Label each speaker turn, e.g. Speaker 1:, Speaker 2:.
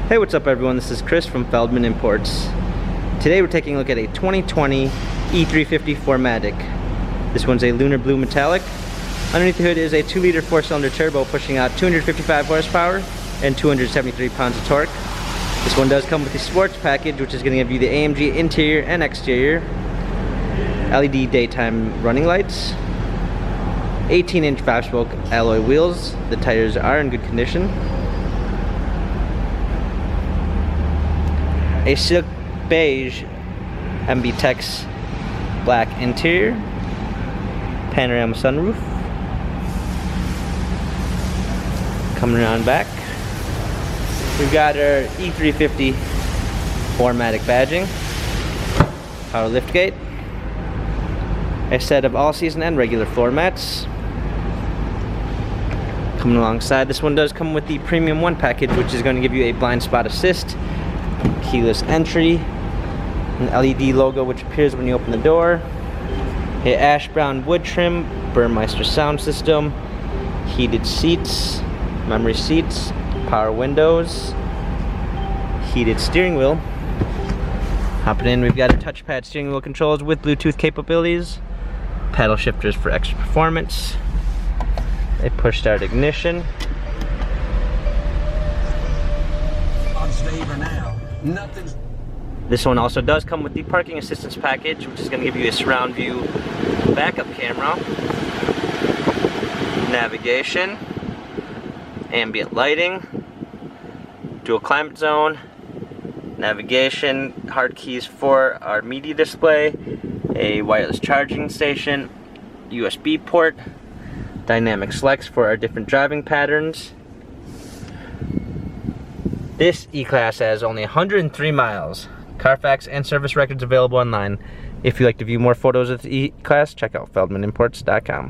Speaker 1: Hey, what's up everyone? This is Chris from Feldmann Imports. Today we're taking a look at a 2020 E350 4MATIC. This one's a lunar blue metallic. Underneath the hood is a 2-liter 4-cylinder turbo pushing out 255 horsepower and 273 pounds of torque. This one does come with the sports package, which is going to give you the AMG interior and exterior, LED daytime running lights, 18-inch 5-spoke alloy wheels. The tires are in good condition. A silk beige MB-Tex black interior, panorama sunroof. Coming around back, we've got our E350 4MATIC badging, power liftgate, a set of all-season and regular floor mats. Coming alongside, this one does come with the Premium 1 package, which is going to give you a blind spot assist, keyless entry, an LED logo which appears when you open the door, a ash brown wood trim, Burmeister sound system, heated seats, memory seats, power windows, heated steering wheel. Hopping in, we've got a touchpad steering wheel controls with Bluetooth capabilities, paddle shifters for extra performance, a push start ignition. This one also does come with the parking assistance package, which is going to give you a surround view backup camera, navigation, ambient lighting, dual climate zone, navigation, hard keys for our media display, a wireless charging station, USB port, dynamic selects for our different driving patterns. This E-Class has only 103 miles. Carfax and service records available online. If you'd like to view more photos of the E-Class, check out feldmanimports.com.